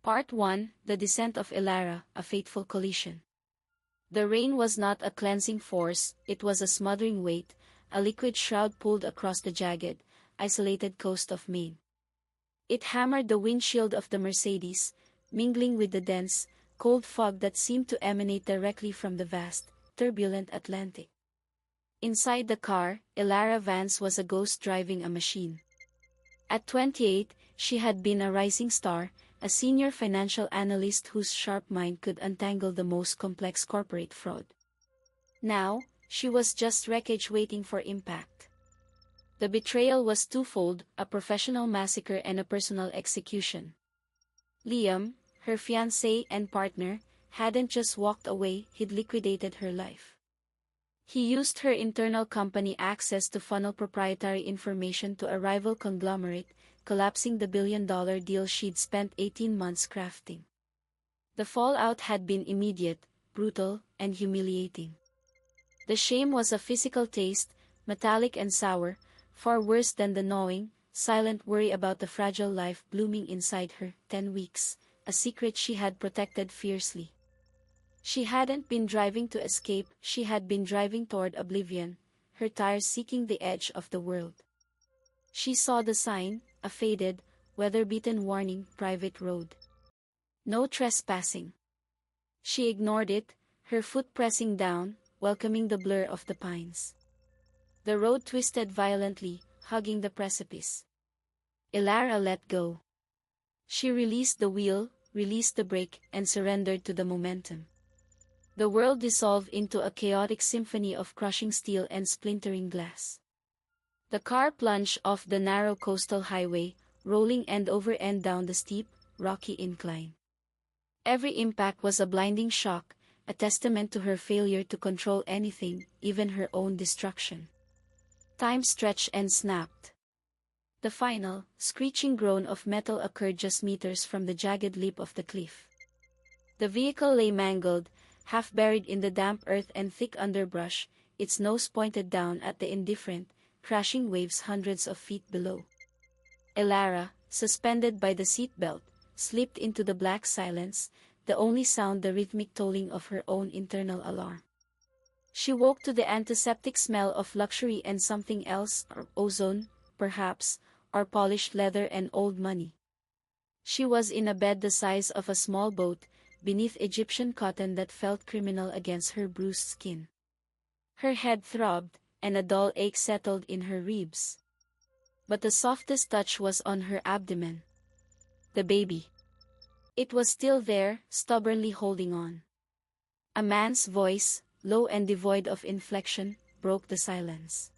Part 1, The Descent of Elara, A Fateful Collision. The rain was not a cleansing force, it was a smothering weight, a liquid shroud pulled across the jagged, isolated coast of Maine. It hammered the windshield of the Mercedes, mingling with the dense, cold fog that seemed to emanate directly from the vast, turbulent Atlantic. Inside the car, Elara Vance was a ghost driving a machine. At 28, she had been a rising star, a senior financial analyst whose sharp mind could untangle the most complex corporate fraud. Now, she was just wreckage waiting for impact. The betrayal was twofold, a professional massacre and a personal execution. Liam, her fiancé and partner, hadn't just walked away, he'd liquidated her life. He used her internal company access to funnel proprietary information to a rival conglomerate, collapsing the billion-dollar deal she'd spent 18 months crafting. The fallout had been immediate, brutal, and humiliating. The shame was a physical taste, metallic and sour, far worse than the gnawing, silent worry about the fragile life blooming inside her. 10 weeks, a secret she had protected fiercely. She hadn't been driving to escape, she had been driving toward oblivion, her tires seeking the edge of the world. She saw the sign, a faded, weather-beaten warning, private road. No trespassing. She ignored it, her foot pressing down, welcoming the blur of the pines. The road twisted violently, hugging the precipice. Elara let go. She released the wheel, released the brake, and surrendered to the momentum. The world dissolved into a chaotic symphony of crushing steel and splintering glass. The car plunged off the narrow coastal highway, rolling end over end down the steep, rocky incline. Every impact was a blinding shock, a testament to her failure to control anything, even her own destruction. Time stretched and snapped. The final, screeching groan of metal occurred just meters from the jagged lip of the cliff. The vehicle lay mangled, half buried in the damp earth and thick underbrush, its nose pointed down at the indifferent, crashing waves hundreds of feet below. Elara, suspended by the seatbelt, slipped into the black silence, the only sound the rhythmic tolling of her own internal alarm. She woke to the antiseptic smell of luxury and something else, or ozone, perhaps, or polished leather and old money. She was in a bed the size of a small boat, beneath Egyptian cotton that felt criminal against her bruised skin. Her head throbbed, and a dull ache settled in her ribs. But the softest touch was on her abdomen. The baby. It was still there, stubbornly holding on. A man's voice, low and devoid of inflection, broke the silence.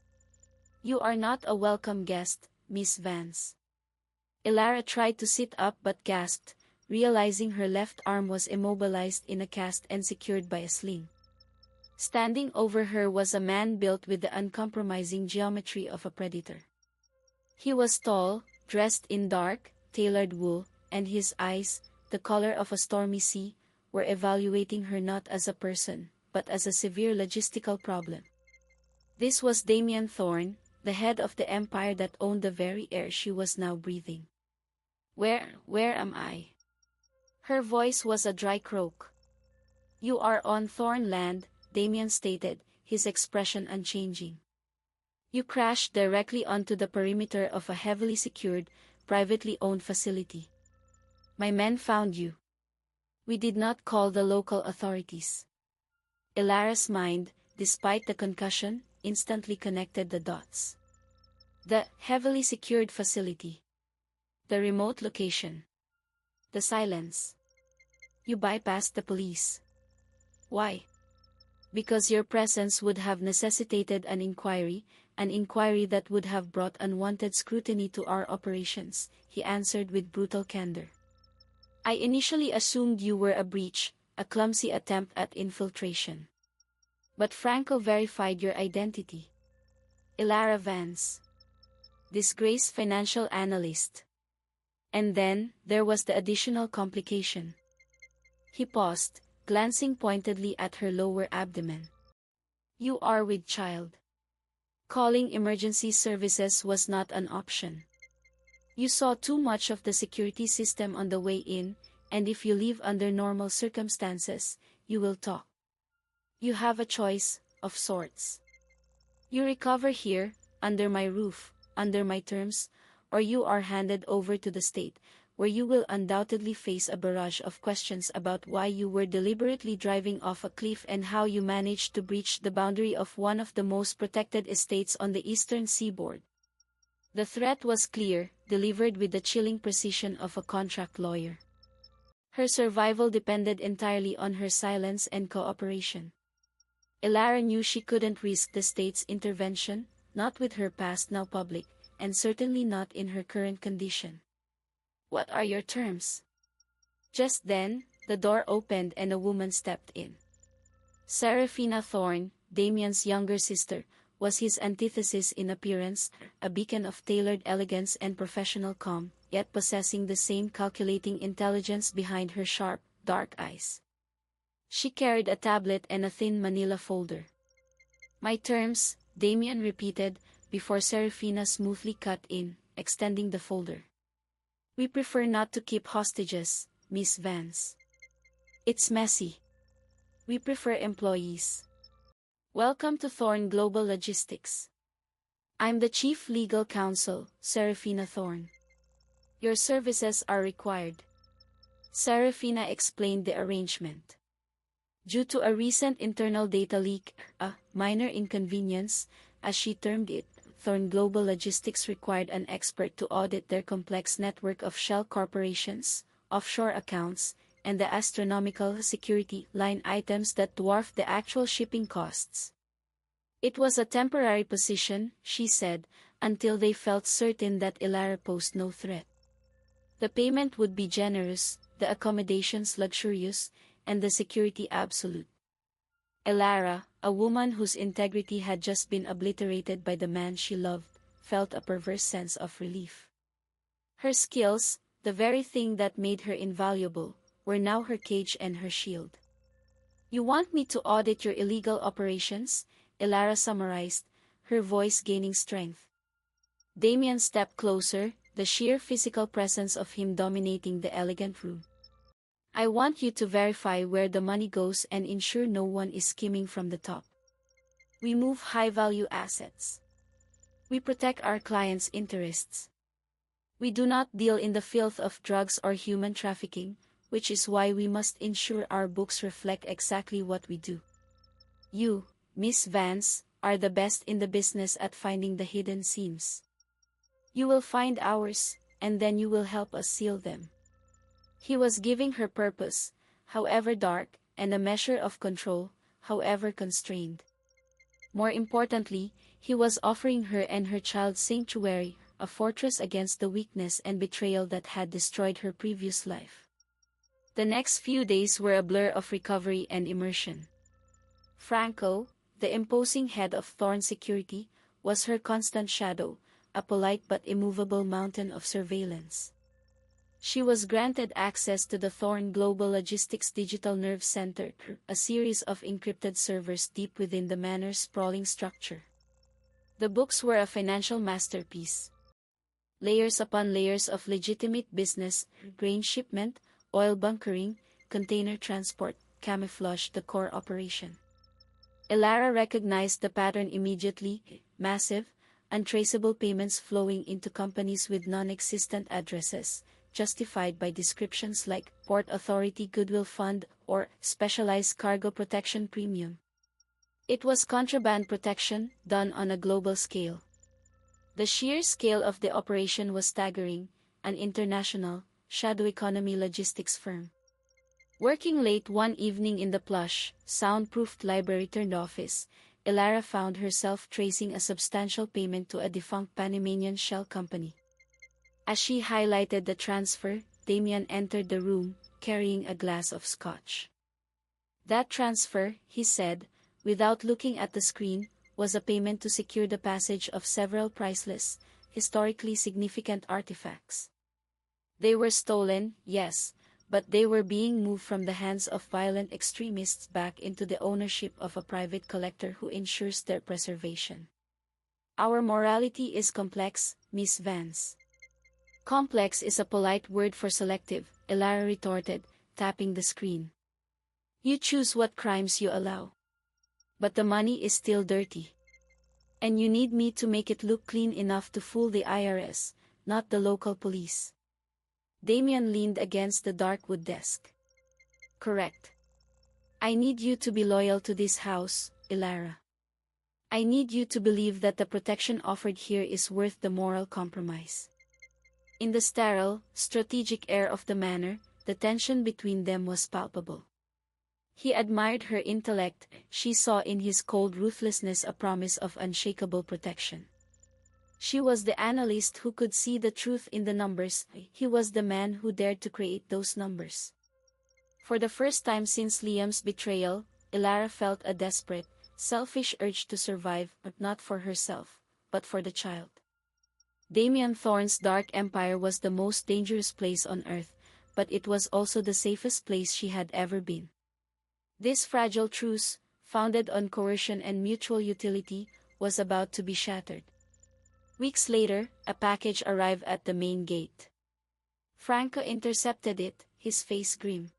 "You are not a welcome guest, Miss Vance." Elara tried to sit up but gasped, realizing her left arm was immobilized in a cast and secured by a sling. Standing over her was a man built with the uncompromising geometry of a predator. He was tall, dressed in dark, tailored wool, and his eyes, the color of a stormy sea, were evaluating her not as a person, but as a severe logistical problem. This was Damian Thorne, the head of the empire that owned the very air she was now breathing. Where am I?" Her voice was a dry croak. "You are on Thorne land," Damian stated, his expression unchanging. "You crashed directly onto the perimeter of a heavily secured, privately owned facility. My men found you. We did not call the local authorities." Elara's mind, despite the concussion, instantly connected the dots. The heavily secured facility. The remote location. The silence. "You bypassed the police." "Why?" "Because your presence would have necessitated an inquiry that would have brought unwanted scrutiny to our operations," he answered with brutal candor. "I initially assumed you were a breach, a clumsy attempt at infiltration. But Franco verified your identity. Elara Vance. Disgraced financial analyst." And then, there was the additional complication. He paused, glancing pointedly at her lower abdomen. "You are with child. Calling emergency services was not an option. You saw too much of the security system on the way in, and if you live under normal circumstances, you will talk. You have a choice, of sorts. You recover here, under my roof, under my terms, or you are handed over to the state, where you will undoubtedly face a barrage of questions about why you were deliberately driving off a cliff and how you managed to breach the boundary of one of the most protected estates on the eastern seaboard. The threat was clear, delivered with the chilling precision of a contract lawyer. Her survival depended entirely on her silence and cooperation. Elara knew she couldn't risk the state's intervention, not with her past now public, and certainly not in her current condition. "What are your terms?" Just then, the door opened and a woman stepped in. Seraphina Thorne, Damian's younger sister, was his antithesis in appearance, a beacon of tailored elegance and professional calm, yet possessing the same calculating intelligence behind her sharp, dark eyes. She carried a tablet and a thin manila folder. "My terms," Damian repeated, before Seraphina smoothly cut in, extending the folder. "We prefer not to keep hostages, Miss Vance. It's messy. We prefer employees. Welcome to Thorne Global Logistics. I'm the Chief Legal Counsel, Seraphina Thorne. Your services are required." Seraphina explained the arrangement. Due to a recent internal data leak, a minor inconvenience, as she termed it, Thorne Global Logistics required an expert to audit their complex network of shell corporations, offshore accounts, and the astronomical security line items that dwarfed the actual shipping costs. It was a temporary position, she said, until they felt certain that Elara posed no threat. The payment would be generous, the accommodations luxurious, and the security absolute. Elara, a woman whose integrity had just been obliterated by the man she loved, felt a perverse sense of relief. Her skills, the very thing that made her invaluable, were now her cage and her shield. "You want me to audit your illegal operations?" Elara summarized, her voice gaining strength. Damian stepped closer, the sheer physical presence of him dominating the elegant room. "I want you to verify where the money goes and ensure no one is skimming from the top. We move high-value assets. We protect our clients' interests. We do not deal in the filth of drugs or human trafficking, which is why we must ensure our books reflect exactly what we do. You, Miss Vance, are the best in the business at finding the hidden seams. You will find ours, and then you will help us seal them." He was giving her purpose, however dark, and a measure of control, however constrained. More importantly, he was offering her and her child sanctuary, a fortress against the weakness and betrayal that had destroyed her previous life. The next few days were a blur of recovery and immersion. Franco, the imposing head of Thorne Security, was her constant shadow, a polite but immovable mountain of surveillance. She was granted access to the Thorne Global Logistics Digital Nerve Center, a series of encrypted servers deep within the manor's sprawling structure. The books were a financial masterpiece. Layers upon layers of legitimate business, grain shipment, oil bunkering, container transport, camouflaged the core operation. Elara recognized the pattern immediately: massive, untraceable payments flowing into companies with non-existent addresses, justified by descriptions like Port Authority Goodwill Fund or Specialized Cargo Protection Premium. It was contraband protection, done on a global scale. The sheer scale of the operation was staggering, an international, shadow economy logistics firm. Working late one evening in the plush, soundproofed library-turned office, Elara found herself tracing a substantial payment to a defunct Panamanian shell company. As she highlighted the transfer, Damian entered the room, carrying a glass of scotch. "That transfer," he said, without looking at the screen, was a payment to secure the passage of several priceless, historically significant artifacts. They were stolen, yes, but they were being moved from the hands of violent extremists back into the ownership of a private collector who ensures their preservation. "Our morality is complex, Miss Vance." "Complex is a polite word for selective," Elara retorted, tapping the screen. You choose what crimes you allow. But the money is still dirty. And you need me to make it look clean enough to fool the IRS, not the local police. Damian leaned against the dark wood desk. Correct. I need you to be loyal to this house, Elara. I need you to believe that the protection offered here is worth the moral compromise. In the sterile, strategic air of the manor, the tension between them was palpable. He admired her intellect, she saw in his cold ruthlessness a promise of unshakable protection. She was the analyst who could see the truth in the numbers, he was the man who dared to create those numbers. For the first time since Liam's betrayal, Elara felt a desperate, selfish urge to survive, but not for herself, but for the child. Damian Thorne's dark empire was the most dangerous place on earth, but it was also the safest place she had ever been. This fragile truce, founded on coercion and mutual utility, was about to be shattered. Weeks later, a package arrived at the main gate. Franco intercepted it, his face grim.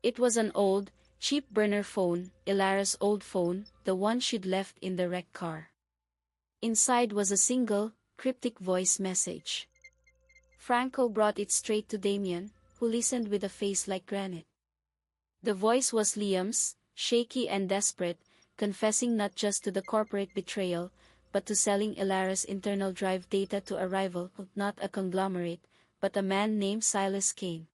It was an old, cheap burner phone, Elara's old phone, the one she'd left in the wrecked car. Inside was a single, cryptic voice message. Franco brought it straight to Damian, who listened with a face like granite. The voice was Liam's, shaky and desperate, confessing not just to the corporate betrayal, but to selling Elara's internal drive data to a rival, not a conglomerate, but a man named Silas Kaine.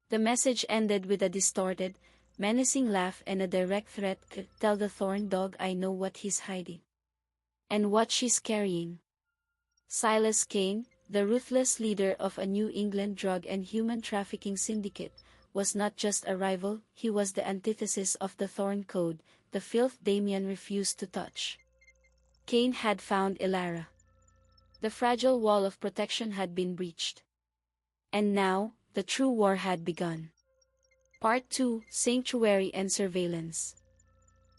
The message ended with a distorted, menacing laugh and a direct threat, tell the Thorne dog I know what he's hiding. And what she's carrying. Silas Kaine, the ruthless leader of a New England drug and human trafficking syndicate, was not just a rival, he was the antithesis of the Thorne Code, the filth Damian refused to touch. Kaine had found Elara. The fragile wall of protection had been breached. And now, the true war had begun. Part 2, Sanctuary and Surveillance.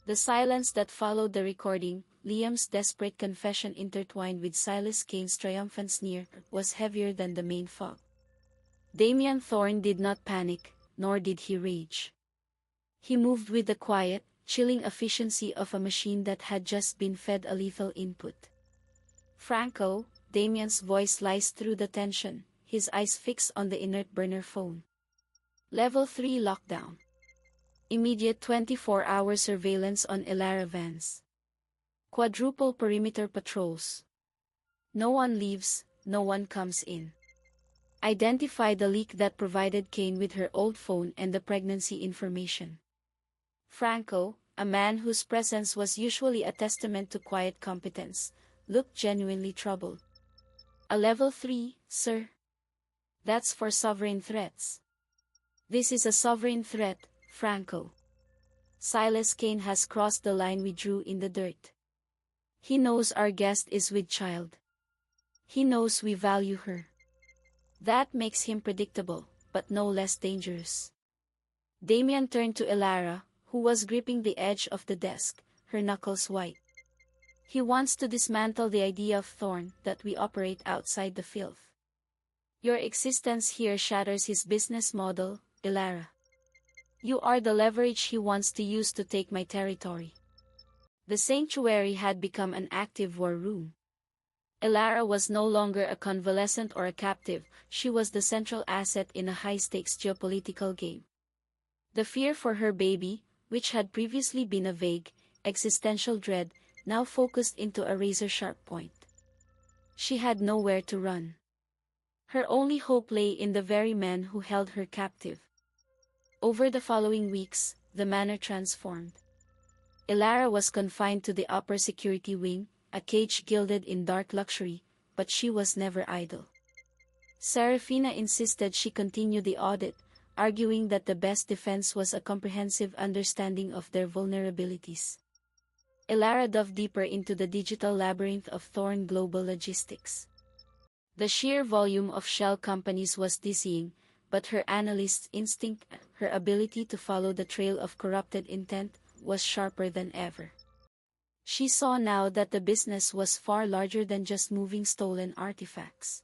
The silence that followed the recording, Liam's desperate confession intertwined with Silas Kaine's triumphant sneer, was heavier than the main fog. Damian Thorne did not panic, nor did he rage. He moved with the quiet, chilling efficiency of a machine that had just been fed a lethal input. Franco, Damian's voice sliced through the tension, his eyes fixed on the inert burner phone. Level 3 lockdown. Immediate 24-hour surveillance on Elara Vance. Quadruple perimeter patrols. No one leaves, no one comes in. Identify the leak that provided Kaine with her old phone and the pregnancy information. Franco, a man whose presence was usually a testament to quiet competence, looked genuinely troubled. A level 3, sir? That's for sovereign threats. This is a sovereign threat, Franco. Silas Kaine has crossed the line we drew in the dirt. He knows our guest is with child. He knows we value her. That makes him predictable, but no less dangerous. Damian turned to Elara, who was gripping the edge of the desk, her knuckles white. He wants to dismantle the idea of Thorne that we operate outside the filth. Your existence here shatters his business model, Elara. You are the leverage he wants to use to take my territory. The sanctuary had become an active war room. Elara was no longer a convalescent or a captive, she was the central asset in a high-stakes geopolitical game. The fear for her baby, which had previously been a vague, existential dread, now focused into a razor-sharp point. She had nowhere to run. Her only hope lay in the very man who held her captive. Over the following weeks, the manor transformed. Elara was confined to the upper security wing, a cage gilded in dark luxury, but she was never idle. Serafina insisted she continue the audit, arguing that the best defense was a comprehensive understanding of their vulnerabilities. Elara dove deeper into the digital labyrinth of Thorne Global logistics. The sheer volume of shell companies was dizzying, but her analyst's instinct, her ability to follow the trail of corrupted intent, was sharper than ever. She saw now that the business was far larger than just moving stolen artifacts.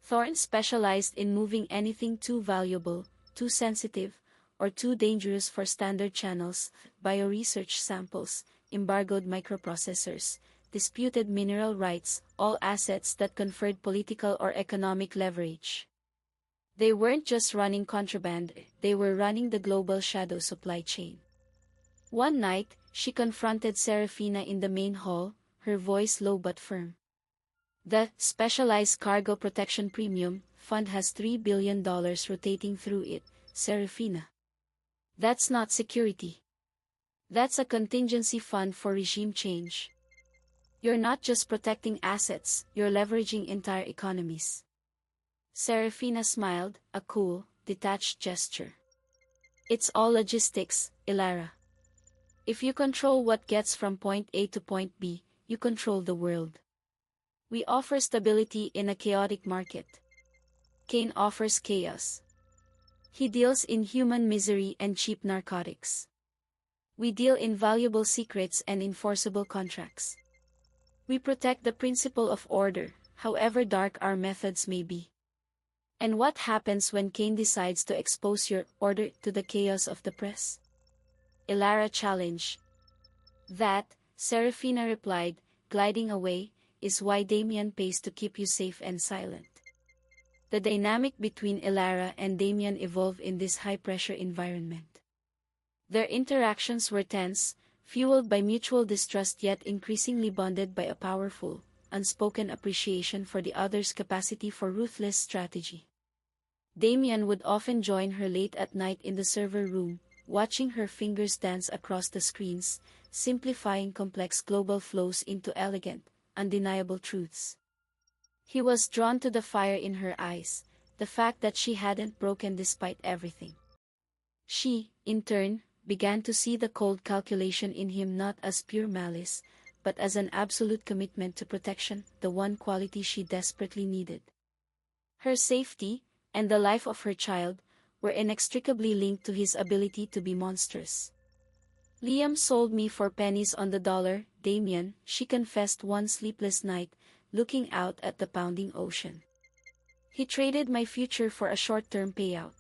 Thorne specialized in moving anything too valuable, too sensitive, or too dangerous for standard channels, bioresearch samples, embargoed microprocessors, disputed mineral rights, all assets that conferred political or economic leverage. They weren't just running contraband, they were running the global shadow supply chain. One night, she confronted Serafina in the main hall, her voice low but firm. The Specialized Cargo Protection Premium Fund has $3 billion rotating through it, Serafina. That's not security. That's a contingency fund for regime change. You're not just protecting assets, you're leveraging entire economies. Serafina smiled, a cool, detached gesture. It's all logistics, Elara. If you control what gets from point A to point B, you control the world. We offer stability in a chaotic market. Kaine offers chaos. He deals in human misery and cheap narcotics. We deal in valuable secrets and enforceable contracts. We protect the principle of order, however dark our methods may be. And what happens when Kaine decides to expose your order to the chaos of the press? Elara challenged. That, Serafina replied, gliding away, is why Damian pays to keep you safe and silent. The dynamic between Elara and Damian evolved in this high-pressure environment. Their interactions were tense, fueled by mutual distrust yet increasingly bonded by a powerful, unspoken appreciation for the other's capacity for ruthless strategy. Damian would often join her late at night in the server room, watching her fingers dance across the screens, simplifying complex global flows into elegant, undeniable truths. He was drawn to the fire in her eyes, the fact that she hadn't broken despite everything. She, in turn, began to see the cold calculation in him not as pure malice, but as an absolute commitment to protection, the one quality she desperately needed. Her safety, and the life of her child, were inextricably linked to his ability to be monstrous. Liam sold me for pennies on the dollar, Damian, she confessed one sleepless night, looking out at the pounding ocean. He traded my future for a short-term payout.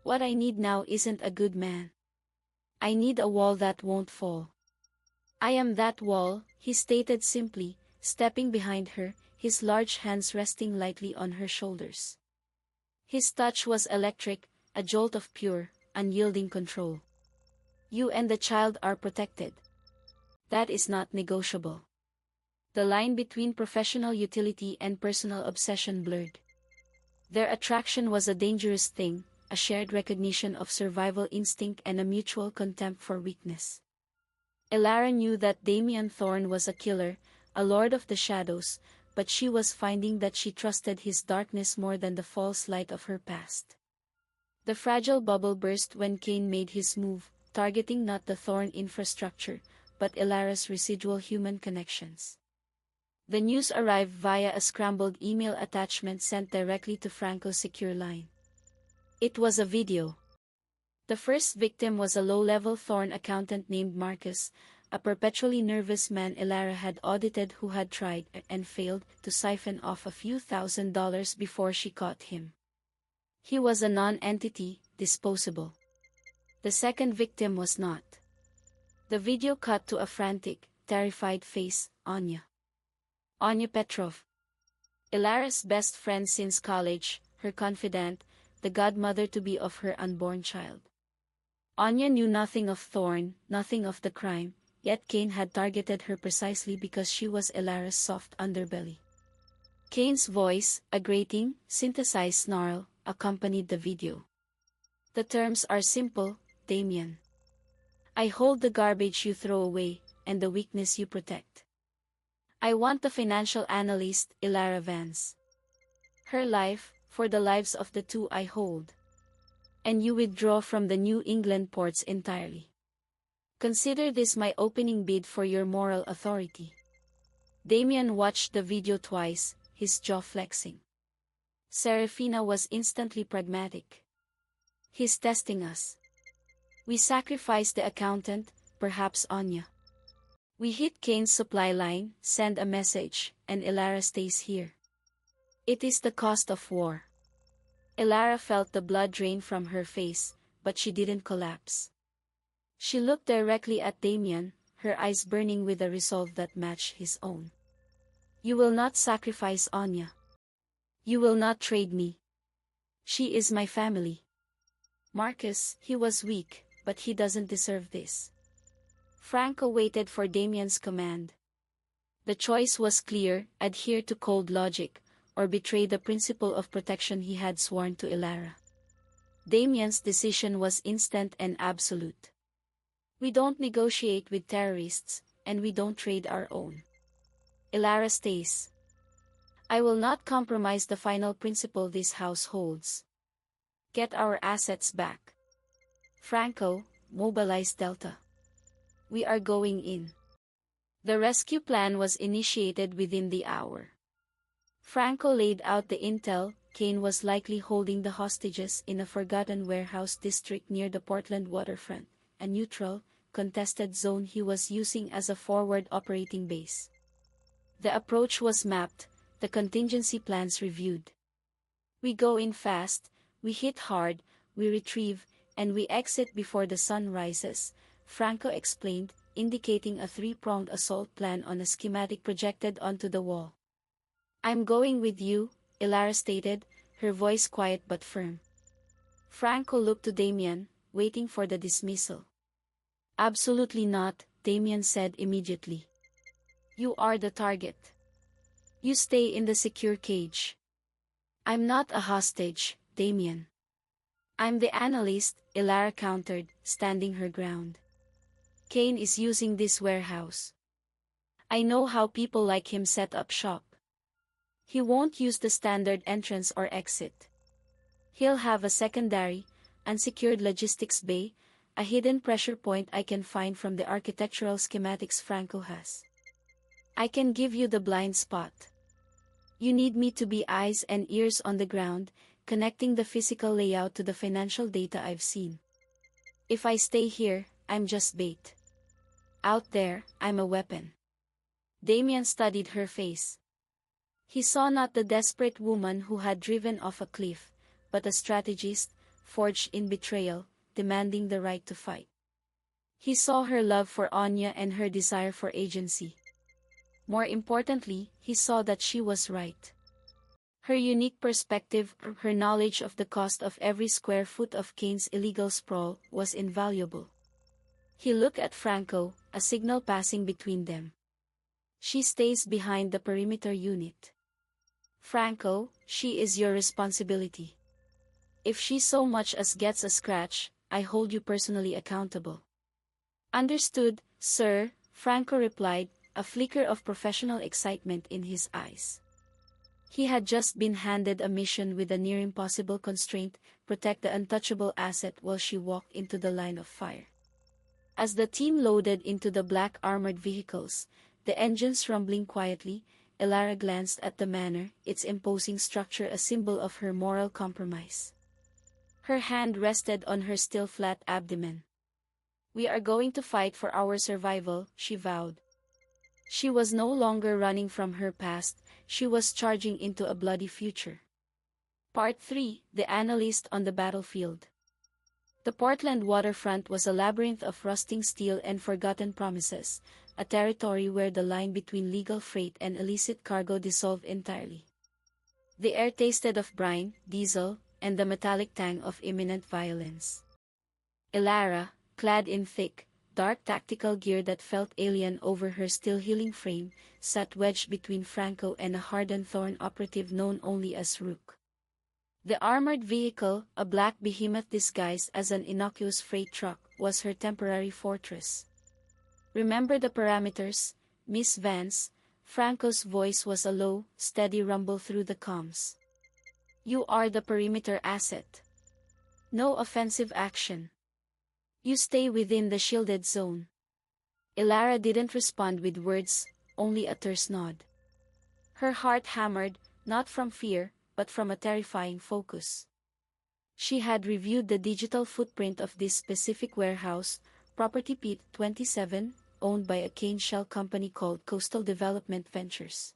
What I need now isn't a good man. I need a wall that won't fall. I am that wall, he stated simply, stepping behind her, his large hands resting lightly on her shoulders. His touch was electric, a jolt of pure, unyielding control. You and the child are protected. That is not negotiable. The line between professional utility and personal obsession blurred. Their attraction was a dangerous thing, a shared recognition of survival instinct and a mutual contempt for weakness. Elara knew that Damian Thorne was a killer, a lord of the shadows, but she was finding that she trusted his darkness more than the false light of her past. The fragile bubble burst when Kaine made his move, targeting not the Thorne infrastructure, but Elara's residual human connections. The news arrived via a scrambled email attachment sent directly to Franco's secure line. It was a video. The first victim was a low-level Thorne accountant named Marcus, a perpetually nervous man Elara had audited who had tried and failed to siphon off a few $1,000s before she caught him. He was a non-entity, disposable. The second victim was not. The video cut to a frantic, terrified face, Anya. Anya Petrov. Elara's best friend since college, her confidant, the godmother-to-be of her unborn child. Anya knew nothing of Thorne, nothing of the crime, yet Kaine had targeted her precisely because she was Elara's soft underbelly. Kaine's voice, a grating, synthesized snarl, accompanied the video. The terms are simple, Damian. I hold the garbage you throw away, and the weakness you protect. I want the financial analyst, Elara Vance. Her life, for the lives of the two I hold. And you withdraw from the New England ports entirely. Consider this my opening bid for your moral authority. Damian watched the video twice, his jaw flexing. Serafina was instantly pragmatic. He's testing us. We sacrifice the accountant, perhaps Anya. We hit Kaine's supply line, send a message, and Elara stays here. It is the cost of war. Elara felt the blood drain from her face, but she didn't collapse. She looked directly at Damian, her eyes burning with a resolve that matched his own. You will not sacrifice Anya. You will not trade me. She is my family. Marcus, he was weak, but he doesn't deserve this. Franco waited for Damian's command. The choice was clear: adhere to cold logic, or betray the principle of protection he had sworn to Elara. Damian's decision was instant and absolute. We don't negotiate with terrorists, and we don't trade our own. Elara stays. I will not compromise the final principle this house holds. Get our assets back. Franco, mobilize Delta. We are going in. The rescue plan was initiated within the hour. Franco laid out the intel. Kaine was likely holding the hostages in a forgotten warehouse district near the Portland waterfront, a neutral, contested zone he was using as a forward operating base. The approach was mapped, the contingency plans reviewed. We go in fast, we hit hard, we retrieve, and we exit before the sun rises, Franco explained, indicating a three-pronged assault plan on a schematic projected onto the wall. I'm going with you, Elara stated, her voice quiet but firm. Franco looked to Damian, waiting for the dismissal. Absolutely not, Damian said immediately. You are the target. You stay in the secure cage. I'm not a hostage, Damian. I'm the analyst, Elara countered, standing her ground. Kaine is using this warehouse. I know how people like him set up shop. He won't use the standard entrance or exit. He'll have a secondary, unsecured logistics bay, a hidden pressure point I can find from the architectural schematics Franco has. I can give you the blind spot. You need me to be eyes and ears on the ground, connecting the physical layout to the financial data I've seen. If I stay here, I'm just bait. Out there, I'm a weapon. Damian studied her face. He saw not the desperate woman who had driven off a cliff, but a strategist, forged in betrayal, demanding the right to fight. He saw her love for Anya and her desire for agency. More importantly, he saw that she was right. Her unique perspective, her knowledge of the cost of every square foot of Kaine's illegal sprawl, was invaluable. He looked at Franco, a signal passing between them. She stays behind the perimeter unit. Franco, she is your responsibility. If she so much as gets a scratch, I hold you personally accountable. Understood, sir, Franco replied, a flicker of professional excitement in his eyes. He had just been handed a mission with a near impossible constraint: protect the untouchable asset while she walked into the line of fire. As the team loaded into the black armored vehicles, the engines rumbling quietly, Elara glanced at the manor, its imposing structure a symbol of her moral compromise. Her hand rested on her still flat abdomen. We are going to fight for our survival, she vowed. She was no longer running from her past, she was charging into a bloody future. Part 3: The Analyst on the Battlefield. The Portland waterfront was a labyrinth of rusting steel and forgotten promises, a territory where the line between legal freight and illicit cargo dissolved entirely. The air tasted of brine, diesel, and the metallic tang of imminent violence. Elara, clad in thick, dark tactical gear that felt alien over her still healing frame, sat wedged between Franco and a hardened Thorne operative known only as Rook. The armored vehicle, a black behemoth disguised as an innocuous freight truck, was her temporary fortress. Remember the parameters, Miss Vance? Franco's voice was a low, steady rumble through the comms. You are the perimeter asset. No offensive action. You stay within the shielded zone. Elara didn't respond with words, only a terse nod. Her heart hammered, not from fear, but from a terrifying focus. She had reviewed the digital footprint of this specific warehouse, Property Pit 27, owned by a Kaine shell company called Coastal Development Ventures.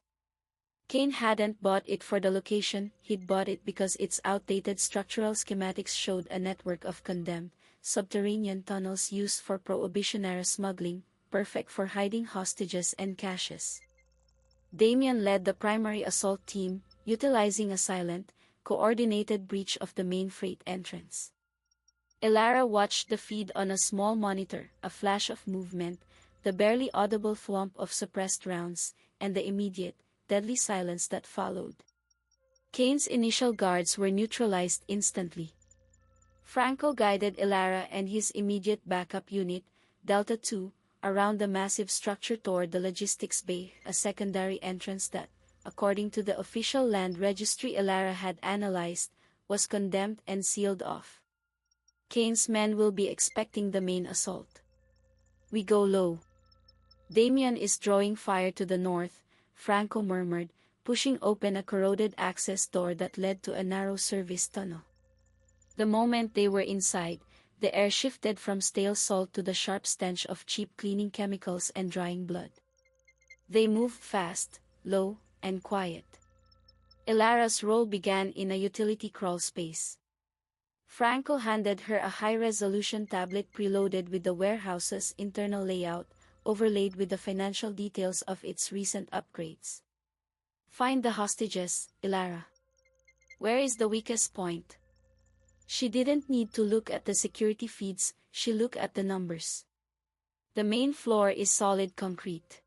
Kaine hadn't bought it for the location, he'd bought it because its outdated structural schematics showed a network of condemned, subterranean tunnels used for prohibition-era smuggling, perfect for hiding hostages and caches. Damian led the primary assault team, utilizing a silent, coordinated breach of the main freight entrance. Elara watched the feed on a small monitor, a flash of movement, the barely audible thwomp of suppressed rounds, and the immediate, deadly silence that followed. Kaine's initial guards were neutralized instantly. Franco guided Elara and his immediate backup unit, Delta 2, around the massive structure toward the logistics bay, a secondary entrance that, according to the official land registry Elara had analyzed, was condemned and sealed off. Kaine's men will be expecting the main assault. We go low. Damian is drawing fire to the north, Franco murmured, pushing open a corroded access door that led to a narrow service tunnel. The moment they were inside, the air shifted from stale salt to the sharp stench of cheap cleaning chemicals and drying blood. They moved fast, low, and quiet. Elara's role began in a utility crawl space. Franco handed her a high-resolution tablet preloaded with the warehouse's internal layout, overlaid with the financial details of its recent upgrades. Find the hostages, Elara. Where is the weakest point? She didn't need to look at the security feeds, she looked at the numbers. The main floor is solid concrete.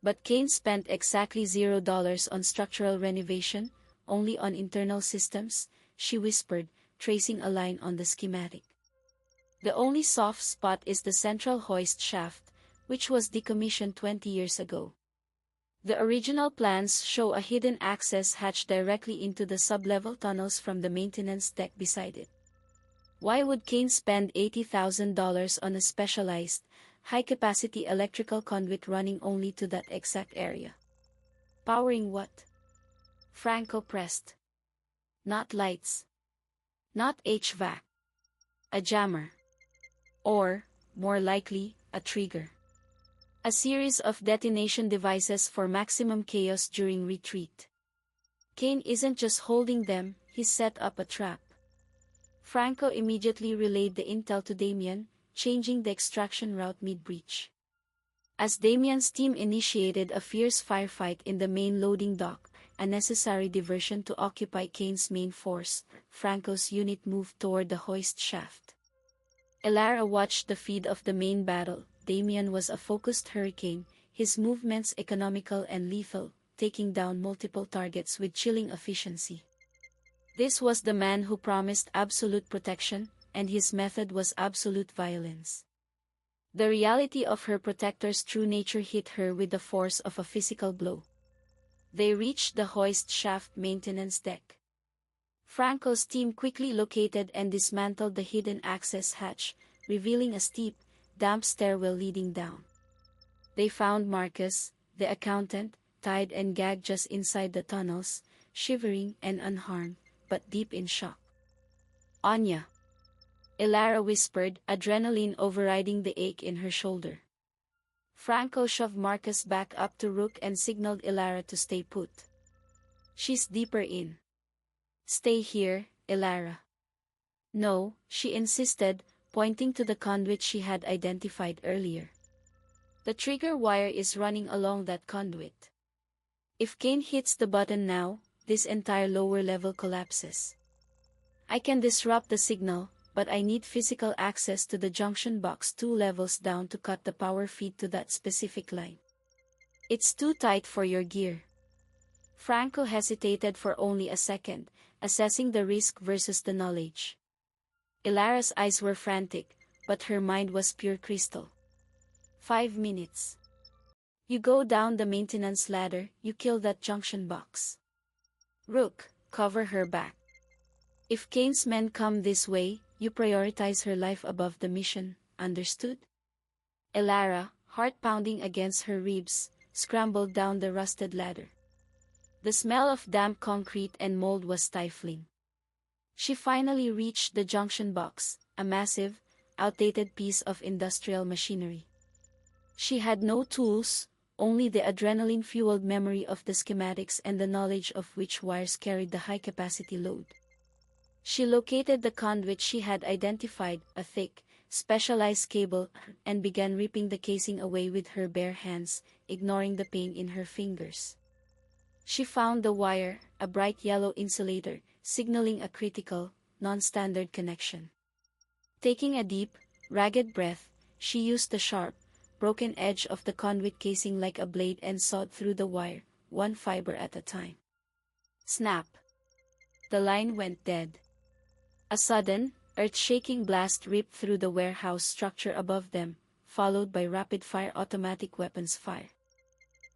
But Kaine spent exactly $0 on structural renovation, only on internal systems, she whispered, tracing a line on the schematic. The only soft spot is the central hoist shaft, which was decommissioned 20 years ago. The original plans show a hidden access hatch directly into the sub-level tunnels from the maintenance deck beside it. Why would Kaine spend $80,000 on a specialized, high-capacity electrical conduit running only to that exact area? Powering what? Franco pressed. Not lights. Not HVAC. A jammer. Or, more likely, a trigger. A series of detonation devices for maximum chaos during retreat. Kaine isn't just holding them, he's set up a trap. Franco immediately relayed the intel to Damian, changing the extraction route mid-breach. As Damian's team initiated a fierce firefight in the main loading dock, a necessary diversion to occupy Kaine's main force, Franco's unit moved toward the hoist shaft. Elara watched the feed of the main battle. Damian was a focused hurricane, his movements economical and lethal, taking down multiple targets with chilling efficiency. This was the man who promised absolute protection, and his method was absolute violence. The reality of her protector's true nature hit her with the force of a physical blow. They reached the hoist shaft maintenance deck. Franco's team quickly located and dismantled the hidden access hatch, revealing a steep, damp stairwell leading down. They found Marcus, the accountant, tied and gagged just inside the tunnels, shivering and unharmed, but deep in shock. Anya. Elara whispered, adrenaline overriding the ache in her shoulder. Franco shoved Marcus back up to Rook and signaled Elara to stay put. She's deeper in. Stay here, Elara. No, she insisted, pointing to the conduit she had identified earlier. The trigger wire is running along that conduit. If Kaine hits the button now, this entire lower level collapses. I can disrupt the signal, but I need physical access to the junction box 2 levels down to cut the power feed to that specific line. It's too tight for your gear. Franco hesitated for only a second, assessing the risk versus the knowledge. Elara's eyes were frantic, but her mind was pure crystal. 5 minutes. You go down the maintenance ladder, you kill that junction box. Rook, cover her back. If Kaine's men come this way, you prioritize her life above the mission, understood? Elara, heart pounding against her ribs, scrambled down the rusted ladder. The smell of damp concrete and mold was stifling. She finally reached the junction box, a massive, outdated piece of industrial machinery. She had no tools, only the adrenaline-fueled memory of the schematics and the knowledge of which wires carried the high-capacity load. She located the conduit she had identified, a thick, specialized cable, and began ripping the casing away with her bare hands, ignoring the pain in her fingers. She found the wire, a bright yellow insulator, signaling a critical, non-standard connection. Taking a deep, ragged breath, she used the sharp, broken edge of the conduit casing like a blade and sawed through the wire, one fiber at a time. Snap! The line went dead. A sudden, earth-shaking blast ripped through the warehouse structure above them, followed by rapid-fire automatic weapons fire.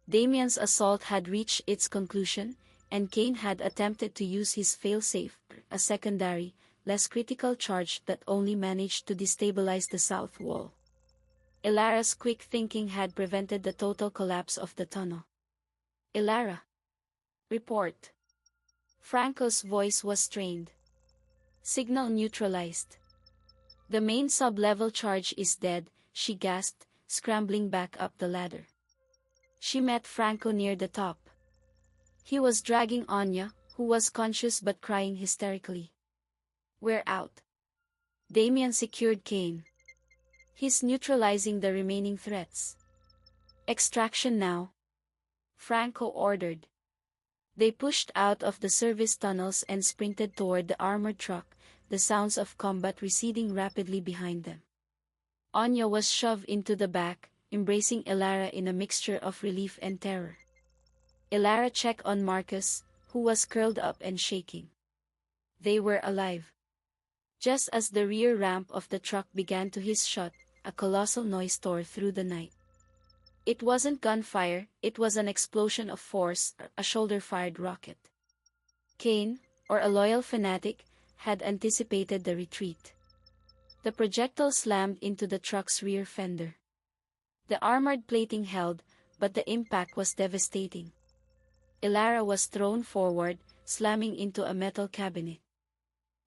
Damian's assault had reached its conclusion, and Kaine had attempted to use his fail-safe, a secondary, less critical charge that only managed to destabilize the south wall. Elara's quick thinking had prevented the total collapse of the tunnel. "Elara! Report!" Franco's voice was strained. "Signal neutralized. The main sub-level charge is dead," she gasped, scrambling back up the ladder. She met Franco near the top. He was dragging Anya, who was conscious but crying hysterically. "We're out." Damian secured Kaine. "He's neutralizing the remaining threats." "Extraction now," Franco ordered. They pushed out of the service tunnels and sprinted toward the armored truck, the sounds of combat receding rapidly behind them. Anya was shoved into the back, embracing Elara in a mixture of relief and terror. Elara checked on Marcus, who was curled up and shaking. They were alive. Just as the rear ramp of the truck began to hiss shut, a colossal noise tore through the night. It wasn't gunfire, it was an explosion of force, a shoulder-fired rocket. Kaine, or a loyal fanatic, had anticipated the retreat. The projectile slammed into the truck's rear fender. The armored plating held, but the impact was devastating. Elara was thrown forward, slamming into a metal cabinet.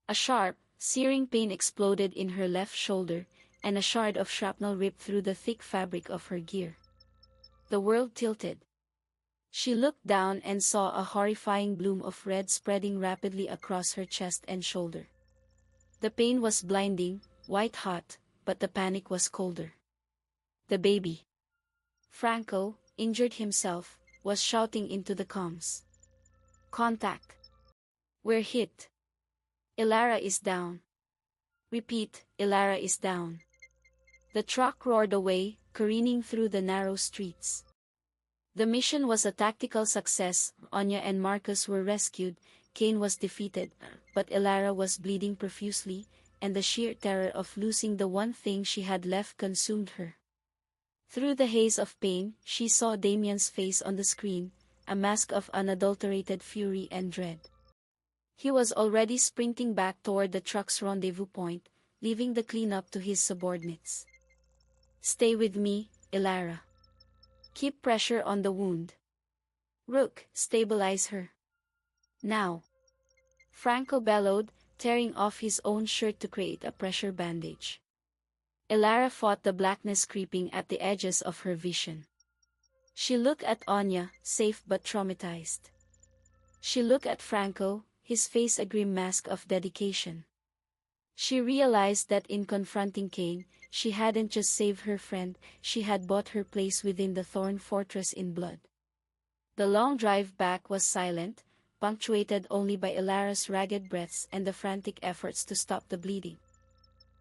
A sharp, searing pain exploded in her left shoulder, and a shard of shrapnel ripped through the thick fabric of her gear. The world tilted. She looked down and saw a horrifying bloom of red spreading rapidly across her chest and shoulder. The pain was blinding, white-hot, but the panic was colder. The baby. Franco, injured himself, was shouting into the comms. "Contact. We're hit. Elara is down. Repeat, Elara is down." The truck roared away, careening through the narrow streets. The mission was a tactical success. Anya and Marcus were rescued, Kaine was defeated, but Elara was bleeding profusely, and the sheer terror of losing the one thing she had left consumed her. Through the haze of pain, she saw Damian's face on the screen, a mask of unadulterated fury and dread. He was already sprinting back toward the truck's rendezvous point, leaving the cleanup to his subordinates. "Stay with me, Elara. Keep pressure on the wound. Rook, stabilize her. Now." Franco bellowed, tearing off his own shirt to create a pressure bandage. Elara fought the blackness creeping at the edges of her vision. She looked at Anya, safe but traumatized. She looked at Franco, his face a grim mask of dedication. She realized that in confronting Kaine, she hadn't just saved her friend, she had bought her place within the Thorne fortress in blood. The long drive back was silent, punctuated only by Elara's ragged breaths and the frantic efforts to stop the bleeding.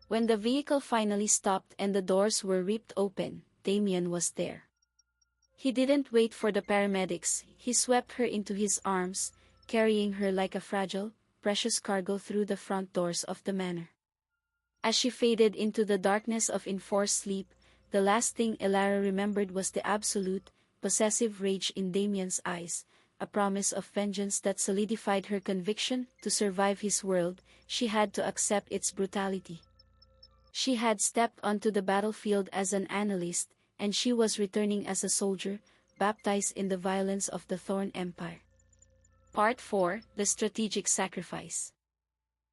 When the vehicle finally stopped and the doors were ripped open, Damian was there. He didn't wait for the paramedics, he swept her into his arms, carrying her like a fragile, precious cargo through the front doors of the manor. As she faded into the darkness of enforced sleep, the last thing Elara remembered was the absolute, possessive rage in Damian's eyes, a promise of vengeance that solidified her conviction to survive his world. She had to accept its brutality. She had stepped onto the battlefield as an analyst, and she was returning as a soldier, baptized in the violence of the Thorne Empire. Part 4: The Strategic Sacrifice.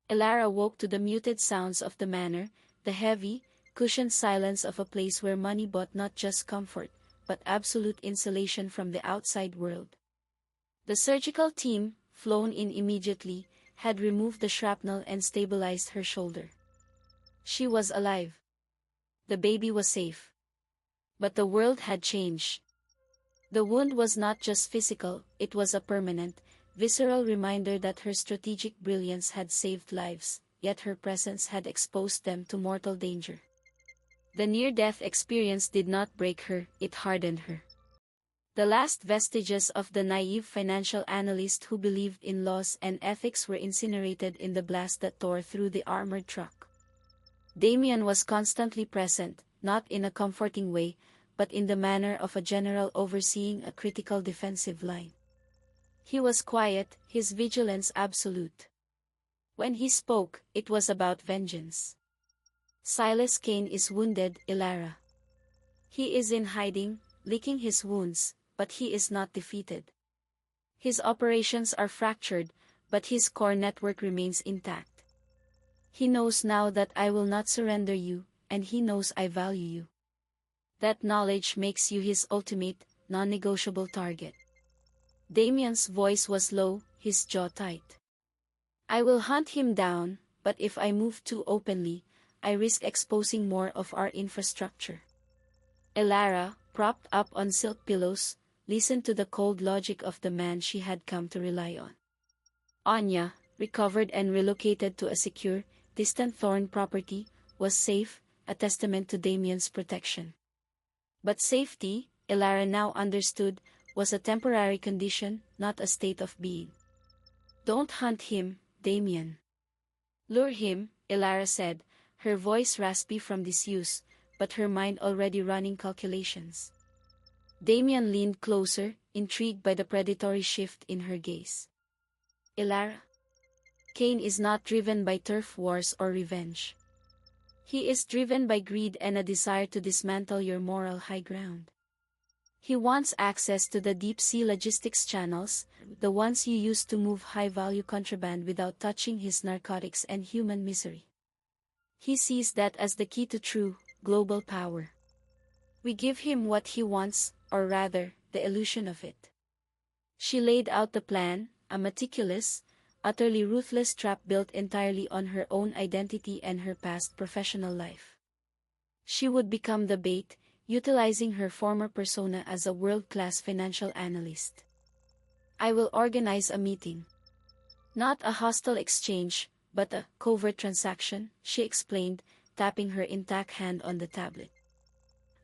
Elara woke to the muted sounds of the manor, the heavy, cushioned silence of a place where money bought not just comfort, but absolute insulation from the outside world. The surgical team, flown in immediately, had removed the shrapnel and stabilized her shoulder. She was alive. The baby was safe. But the world had changed. The wound was not just physical, it was a permanent, visceral reminder that her strategic brilliance had saved lives, yet her presence had exposed them to mortal danger. The near-death experience did not break her, it hardened her. The last vestiges of the naive financial analyst who believed in laws and ethics were incinerated in the blast that tore through the armored truck. Damian was constantly present, not in a comforting way, but in the manner of a general overseeing a critical defensive line. He was quiet, his vigilance absolute. When he spoke, it was about vengeance. Silas Kaine is wounded, Elara. He is in hiding, licking his wounds, but he is not defeated. His operations are fractured, but his core network remains intact. He knows now that I will not surrender you, and he knows I value you. That knowledge makes you his ultimate, non-negotiable target. Damian's voice was low, his jaw tight. I will hunt him down, but if I move too openly, I risk exposing more of our infrastructure. Elara, propped up on silk pillows, listened to the cold logic of the man she had come to rely on. Anya, recovered and relocated to a secure, distant Thorne property, was safe, a testament to Damian's protection. But safety, Elara now understood, was a temporary condition, not a state of being. Don't hunt him, Damian. Lure him, Elara said, her voice raspy from disuse, but her mind already running calculations. Damian leaned closer, intrigued by the predatory shift in her gaze. Elara. Kaine is not driven by turf wars or revenge. He is driven by greed and a desire to dismantle your moral high ground. He wants access to the deep-sea logistics channels, the ones you use to move high-value contraband without touching his narcotics and human misery. He sees that as the key to true, global power. We give him what he wants, or rather, the illusion of it. She laid out the plan, a meticulous, utterly ruthless trap built entirely on her own identity and her past professional life. She would become the bait, utilizing her former persona as a world-class financial analyst. I will organize a meeting. Not a hostile exchange, but a covert transaction, she explained, tapping her intact hand on the tablet.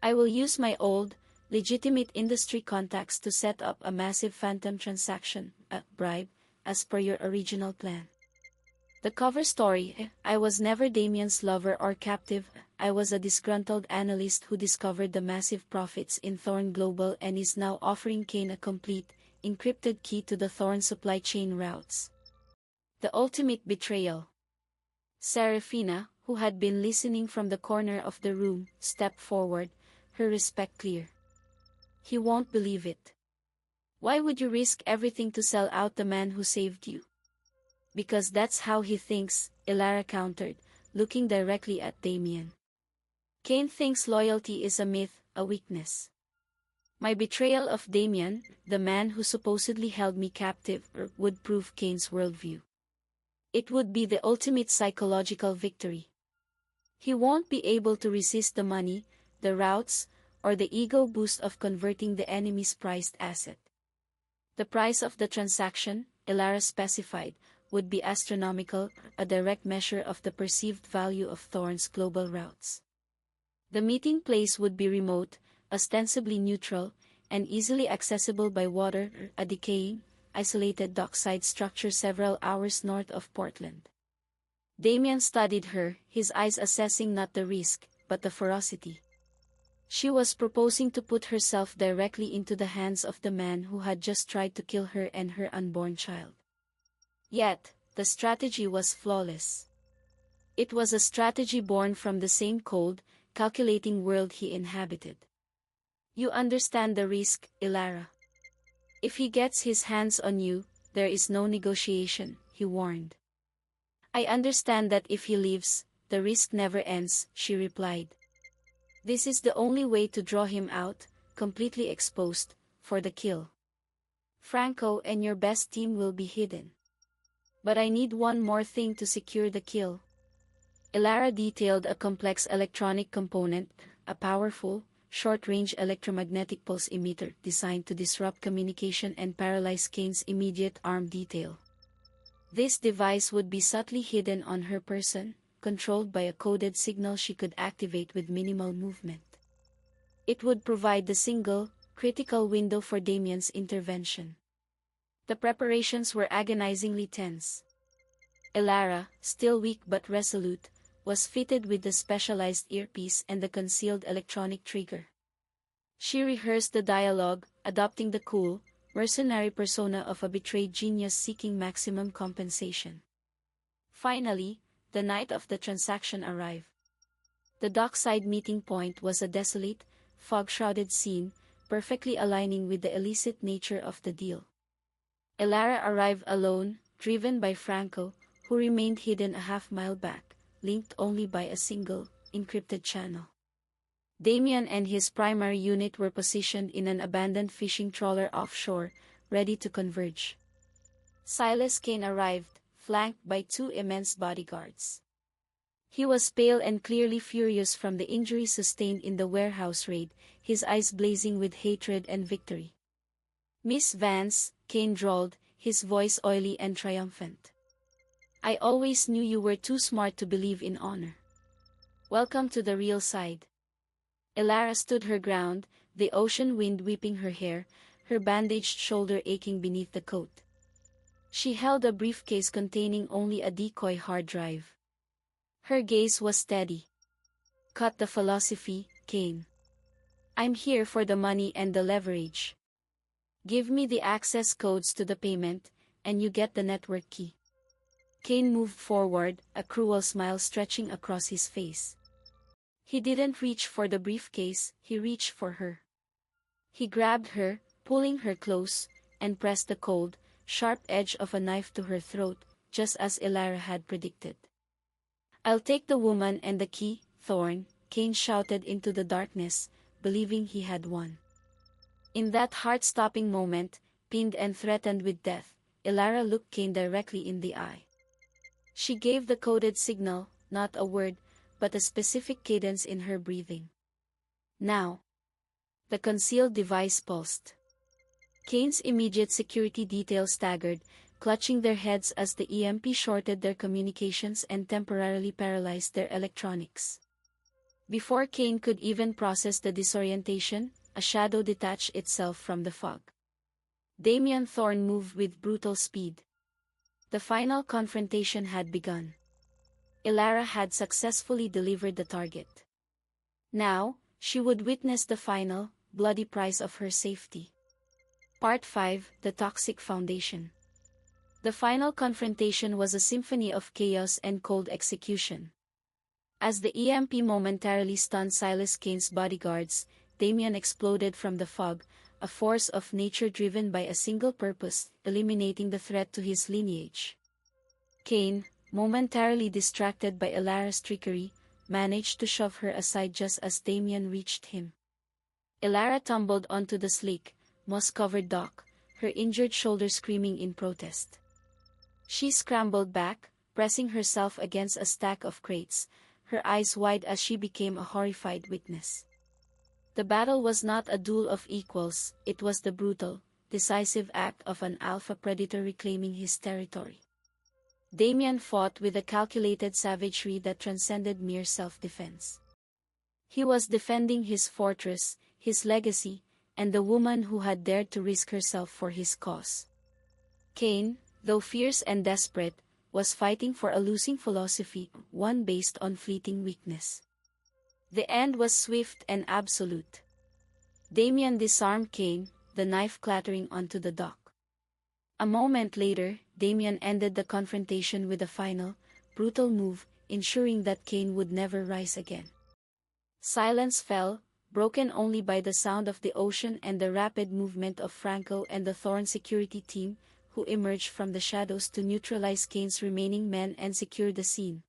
I will use my old, legitimate industry contacts to set up a massive phantom transaction, a bribe, as per your original plan. The cover story, I was never Damian's lover or captive, I was a disgruntled analyst who discovered the massive profits in Thorne Global and is now offering Kaine a complete, encrypted key to the Thorne supply chain routes. The ultimate betrayal. Serafina, who had been listening from the corner of the room, stepped forward, her respect clear. He won't believe it. Why would you risk everything to sell out the man who saved you? Because that's how he thinks, Elara countered, looking directly at Damian. Kaine thinks loyalty is a myth, a weakness. My betrayal of Damian, the man who supposedly held me captive, would prove Kaine's worldview. It would be the ultimate psychological victory. He won't be able to resist the money, the routes, or the ego boost of converting the enemy's prized asset. The price of the transaction, Elara specified, would be astronomical, a direct measure of the perceived value of Thorne's global routes. The meeting place would be remote, ostensibly neutral, and easily accessible by water, a decaying, isolated dockside structure several hours north of Portland. Damian studied her, his eyes assessing not the risk, but the ferocity. She was proposing to put herself directly into the hands of the man who had just tried to kill her and her unborn child. Yet, the strategy was flawless. It was a strategy born from the same cold, calculating world he inhabited. You understand the risk, Elara. If he gets his hands on you, there is no negotiation, he warned. I understand that if he leaves, the risk never ends, she replied. This is the only way to draw him out, completely exposed, for the kill. Franco and your best team will be hidden. But I need one more thing to secure the kill. Elara detailed a complex electronic component, a powerful, short-range electromagnetic pulse emitter designed to disrupt communication and paralyze Kaine's immediate arm detail. This device would be subtly hidden on her person, controlled by a coded signal she could activate with minimal movement. It would provide the single, critical window for Damian's intervention. The preparations were agonizingly tense. Elara, still weak but resolute, was fitted with the specialized earpiece and the concealed electronic trigger. She rehearsed the dialogue, adopting the cool, mercenary persona of a betrayed genius seeking maximum compensation. Finally, the night of the transaction arrived. The dockside meeting point was a desolate, fog-shrouded scene, perfectly aligning with the illicit nature of the deal. Elara arrived alone, driven by Franco, who remained hidden a half-mile back, linked only by a single, encrypted channel. Damian and his primary unit were positioned in an abandoned fishing trawler offshore, ready to converge. Silas Kaine arrived, flanked by two immense bodyguards. He was pale and clearly furious from the injury sustained in the warehouse raid, his eyes blazing with hatred and victory. "Miss Vance," Kaine drawled, his voice oily and triumphant. "I always knew you were too smart to believe in honor. Welcome to the real side." Elara stood her ground, the ocean wind whipping her hair, her bandaged shoulder aching beneath the coat. She held a briefcase containing only a decoy hard drive. Her gaze was steady. "Cut the philosophy, Kaine. I'm here for the money and the leverage. Give me the access codes to the payment, and you get the network key." Kaine moved forward, a cruel smile stretching across his face. He didn't reach for the briefcase, he reached for her. He grabbed her, pulling her close, and pressed the cold, sharp edge of a knife to her throat, just as Elara had predicted. "I'll take the woman and the key, Thorne," Kaine shouted into the darkness, believing he had won. In that heart-stopping moment, pinned and threatened with death, Elara looked Kaine directly in the eye. She gave the coded signal, not a word, but a specific cadence in her breathing. "Now." The concealed device pulsed. Kaine's immediate security detail staggered, clutching their heads as the EMP shorted their communications and temporarily paralyzed their electronics. Before Kaine could even process the disorientation, a shadow detached itself from the fog. Damian Thorne moved with brutal speed. The final confrontation had begun. Elara had successfully delivered the target. Now, she would witness the final, bloody price of her safety. Part 5: The Toxic Foundation. The final confrontation was a symphony of chaos and cold execution. As the EMP momentarily stunned Silas Kaine's bodyguards, Damian exploded from the fog, a force of nature driven by a single purpose, eliminating the threat to his lineage. Kaine, momentarily distracted by Elara's trickery, managed to shove her aside just as Damian reached him. Elara tumbled onto the sleek, moss-covered dock, her injured shoulder screaming in protest. She scrambled back, pressing herself against a stack of crates, her eyes wide as she became a horrified witness. The battle was not a duel of equals, it was the brutal, decisive act of an alpha predator reclaiming his territory. Damian fought with a calculated savagery that transcended mere self-defense. He was defending his fortress, his legacy, and the woman who had dared to risk herself for his cause. Kaine, though fierce and desperate, was fighting for a losing philosophy, one based on fleeting weakness. The end was swift and absolute. Damian disarmed Kaine, the knife clattering onto the dock. A moment later, Damian ended the confrontation with a final, brutal move, ensuring that Kaine would never rise again. Silence fell, broken only by the sound of the ocean and the rapid movement of Franco and the Thorne security team, who emerged from the shadows to neutralize Kaine's remaining men and secure the scene.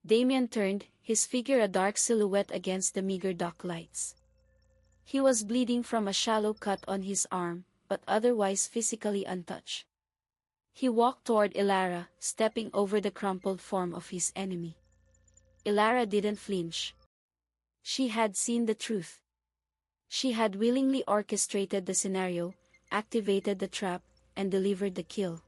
Damian turned, his figure a dark silhouette against the meager dock lights. He was bleeding from a shallow cut on his arm, but otherwise physically untouched. He walked toward Elara, stepping over the crumpled form of his enemy. Elara didn't flinch. She had seen the truth. She had willingly orchestrated the scenario, activated the trap, and delivered the kill.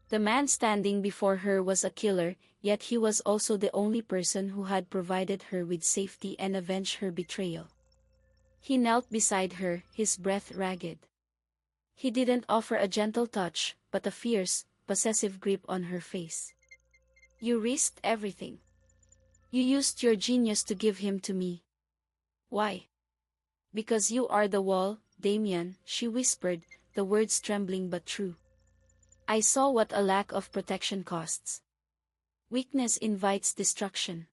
The man standing before her was a killer, yet he was also the only person who had provided her with safety and avenged her betrayal. He knelt beside her, his breath ragged. He didn't offer a gentle touch, but a fierce, possessive grip on her face. You risked everything. You used your genius to give him to me. Why? Because you are the wall, Damian, she whispered, the words trembling but true. I saw what a lack of protection costs. Weakness invites destruction.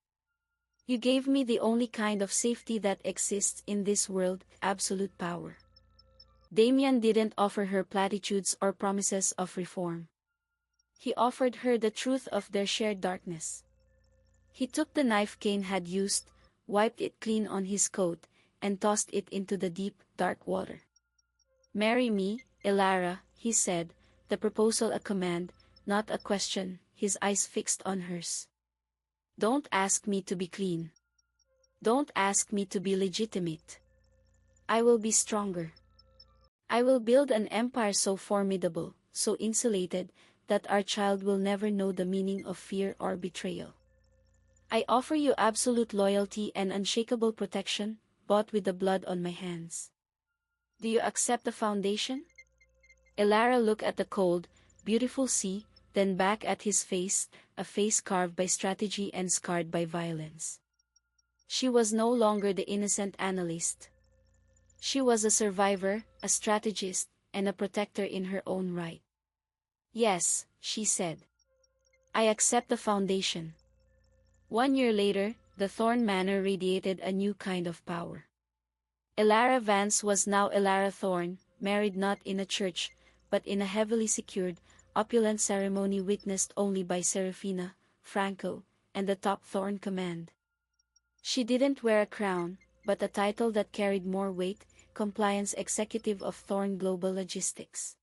You gave me the only kind of safety that exists in this world, absolute power. Damian didn't offer her platitudes or promises of reform. He offered her the truth of their shared darkness. He took the knife Kaine had used, wiped it clean on his coat, and tossed it into the deep, dark water. Marry me, Elara, he said, the proposal a command, not a question, his eyes fixed on hers. Don't ask me to be clean. Don't ask me to be legitimate. I will be stronger. I will build an empire so formidable, so insulated, that our child will never know the meaning of fear or betrayal. I offer you absolute loyalty and unshakable protection, bought with the blood on my hands. Do you accept the foundation? Elara looked at the cold, beautiful sea, then back at his face, a face carved by strategy and scarred by violence. She was no longer the innocent analyst. She was a survivor, a strategist, and a protector in her own right. Yes, she said. I accept the foundation. 1 year later, the Thorne Manor radiated a new kind of power. Elara Vance was now Elara Thorne, married not in a church, but in a heavily secured, opulent ceremony witnessed only by Serafina, Franco, and the top Thorne command. She didn't wear a crown, but a title that carried more weight, compliance executive of Thorne Global Logistics.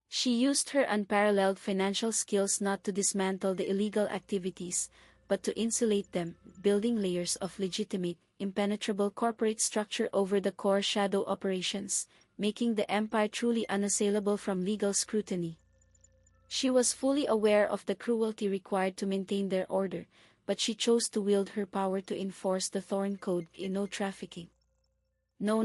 She used her unparalleled financial skills not to dismantle the illegal activities, but to insulate them, building layers of legitimate, impenetrable corporate structure over the core shadow operations, making the empire truly unassailable from legal scrutiny. She was fully aware of the cruelty required to maintain their order, but she chose to wield her power to enforce the Thorne Code in no trafficking. No